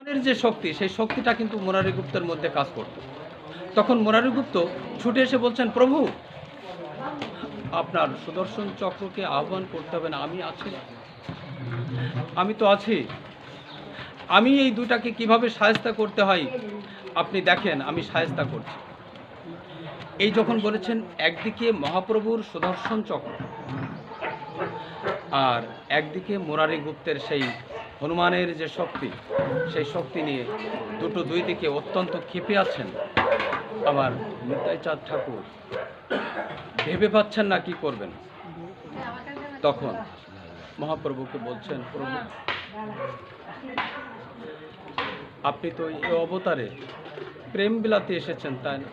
এর যে শক্তি, সেই শক্তিটা কিন্তু মুরারি গুপ্তের মধ্যে কাজ করত। তখন মুরারি গুপ্ত ছুটে এসে বলছেন, প্রভু আপনার সুদর্শন চক্রকে আহ্বান করতে হবে না, আমি আছি, আমি তো আছি। আমি এই দুটাকে কিভাবে শায়েস্তা করতে হয় আপনি দেখেন, আমি শায়েস্তা করছি। এই যখন বলেছেন, একদিকে মহাপ্রভুর সুদর্শন চক্র আর একদিকে মুরারি গুপ্তের সেই হনুমানের যে শক্তি, সেই শক্তি নিয়ে দুই দিকে অত্যন্ত ক্ষেপে আছেন আমার নিতাই চাঁদ ঠাকুর, ভেবে পাচ্ছেন না কি করবেন। তখন মহাপ্রভুকে বলছেন, প্রভু আপনি তো এই অবতারে প্রেম বিলাতে এসেছেন, তাই না?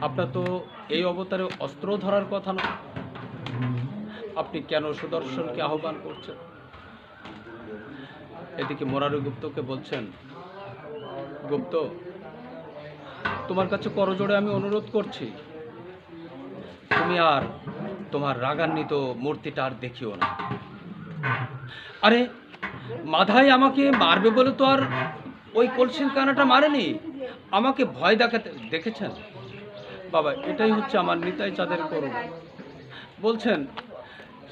আপনার তো এই অবতারে অস্ত্র ধরার কথা না, আপনি কেন সুদর্শনকে আহ্বান করছেন? এদিকে মুরারি গুপ্তকে বলছেন, গুপ্ত তোমার কাছে করজোড়ে আমি অনুরোধ করছি, তুমি আর তোমার রাগান্বিত মূর্তিটা আর দেখিও না। আরে মাধাই আমাকে মারবে বলে তো আর ওই কলসির কানাটা মারেনি, আমাকে ভয় দেখাতে দেখেছেন। বাবা এটাই হচ্ছে আমার নিতাই চাঁদের করুণা। বলছেন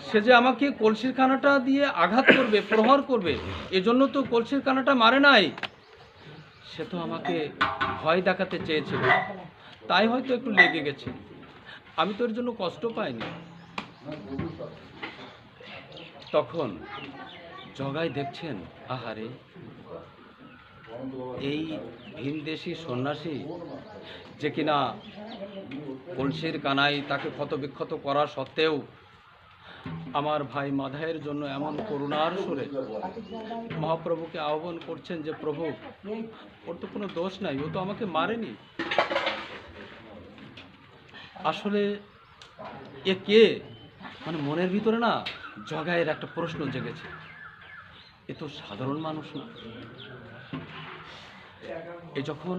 সে যে আমাকে কলসির কানাটা দিয়ে আঘাত করবে, প্রহার করবে, এজন্য তো কলসির কানাটা মারে নাই, সে তো আমাকে ভয় দেখাতে চেয়েছিল, তাই হয়তো একটু লেগে গেছে, আমি তো এর জন্য কষ্ট পাইনি। তখন জগাই দেখছেন, আহারে এই ভিনদেশি সন্ন্যাসী যে কিনা কলসির কানাই তাকে ক্ষতবিক্ষত করা সত্ত্বেও আমার ভাই মাধাইয়ের জন্য এমন করুণার সুরে মহাপ্রভুকে আহ্বান করছেন যে, প্রভু ওর তো কোনো দোষ নাই, ও তো আমাকে মারেনি, আসলে এ কে? মানে মনের ভিতরে না জগাইয়ের একটা প্রশ্ন জেগেছে, এ তো সাধারণ মানুষ না। এ যখন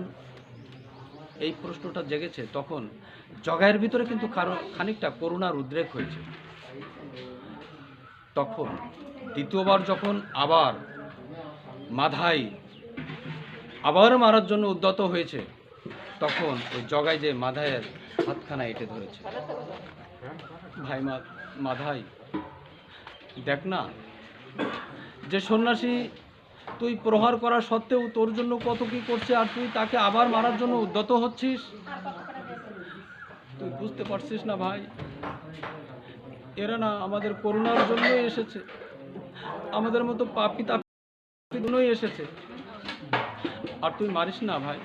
এই প্রশ্নটা জেগেছে, তখন জগাইয়ের ভিতরে কিন্তু খানিকটা করুণার উদ্রেক হয়েছে। তখন দ্বিতীয়বার যখন আবার মাধাই আবার মারার জন্য উদ্যত হয়েছে, তখন ওই জগাই যে মাধাইয়ের হাতখানা এঁটে ধরেছে, ভাই মাধাই দেখ না, যে সন্ন্যাসী তুই প্রহার করা সত্ত্বেও তোর জন্য কত কি করছে, আর তুই তাকে আবার মারার জন্য উদ্যত হচ্ছিস, তুই বুঝতে পারছিস না ভাই? এরা না আমাদের করুণার জন্যই এসেছে, আমাদের মতো পাপী তাপির জন্যই এসেছে, আর তুই মারিস না ভাই।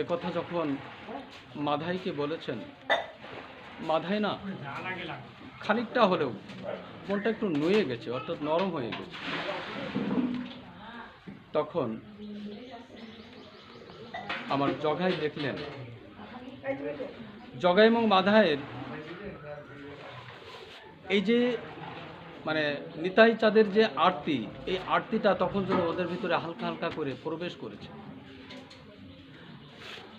একথা যখন মাধাইকে বলেছেন, মাধাই না খানিকটা হলেও মনটা একটু নুয়ে গেছে, অর্থাৎ নরম হয়ে গেছে। তখন আমার জগাই দেখলেন, জগাই এবং মাধাইয়ের এই যে মানে নিতাই চাঁদের যে আরতি, এই আরতিটা তখন যেন ওদের ভিতরে হালকা হালকা করে প্রবেশ করেছে।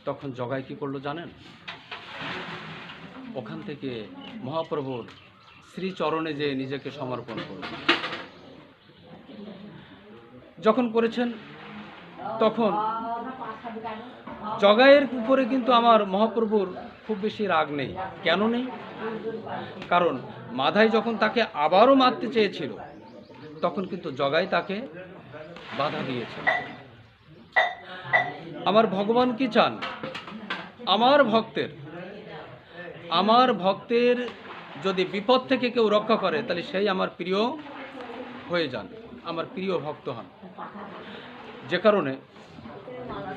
তখন জগাই কি করলো জানেন? ওখান থেকে মহাপ্রভুর শ্রীচরণে যে নিজেকে সমর্পণ করল। যখন করেছেন, তখন জগাইয়ের উপরে কিন্তু আমার মহাপ্রভুর খুব বেশি রাগ নেই। কেন নেই? কারণ মাধাই যখন তাকে আবারও মারতে চেয়েছিল, তখন কিন্তু জগাই তাকে বাধা দিয়েছে। আমার ভগবান কি চান? আমার ভক্তের যদি বিপদ থেকে কেউ রক্ষা করে, তাহলে সেই আমার প্রিয় হয়ে যান, আমার প্রিয় ভক্ত হন। যে কারণে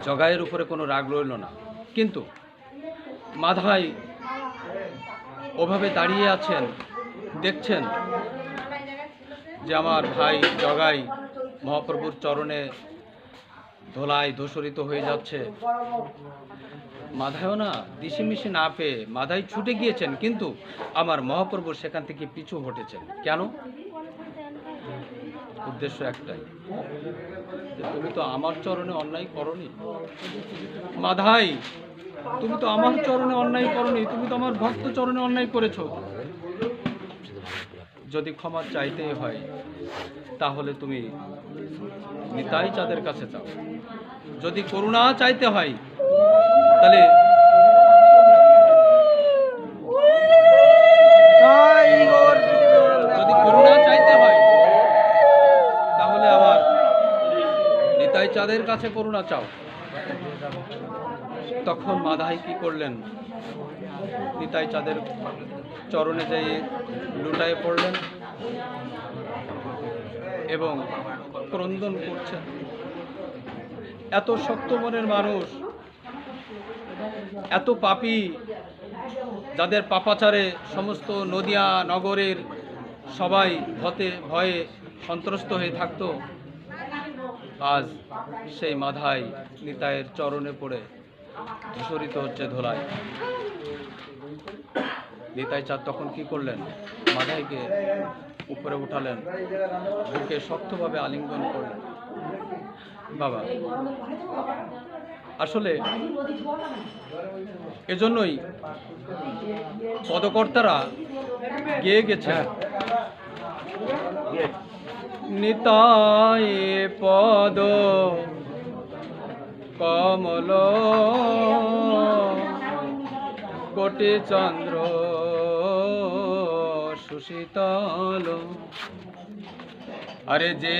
জগাইয়ের উপরে কোনো রাগ রইল না। কিন্তু মাধাই ওভাবে দাঁড়িয়ে আছেন, দেখছেন যে আমার ভাই জগাই মহাপ্রভুর চরণে ধোলায় ধূসরিত হয়ে যাচ্ছে। মাধাইও না দিশিমিশি না পেয়ে মাধাই ছুটে গিয়েছেন, কিন্তু আমার মহাপ্রভু সেখান থেকে পিছু হটেছেন। কেন? উদ্দেশ্য একটাই, তুমি তো আমার চরণে অন্যায় করনি মাধাই, তুমি তো আমার চরণে অন্যায় করনি, তুমি তো আমার ভক্ত চরণে অন্যায় করেছো। যদি ক্ষমা চাইতেই হয় তাহলে তুমি নিতাই চাঁদের কাছে যাও। যদি করুণা চাইতে হয় তাহলে যদি করুণা চাইতে হয় তাহলে আমার নিতাই চাঁদের কাছে করুণা চাও। তখন মাধাই কি করলেন, নিতাই চাঁদের চরণে যেয়ে লুটায়ে পড়লেন এবং ক্রন্দন করছেন। এত শক্ত মনের মানুষ, এত পাপী, যাদের পাপাচারে সমস্ত নদিয়া নগরের সবাই ভয়ে সন্ত্রস্ত হয়ে থাকতো, আজ সেই মাধাই নিতাইয়ের চরণে পড়ে ধূসরিত হচ্ছে ধোলায়। নিতাই চাঁদ তখন কি করলেন, মাধাইকে উপরে উঠালেন, বুকে শক্তভাবে আলিঙ্গন করলেন। বাবা, আসলে এজন্যই পদকর্তারা গেয়ে গেছে, নিতাই পদ কমল কোটি চন্দ্র সুশীতল। আরে যে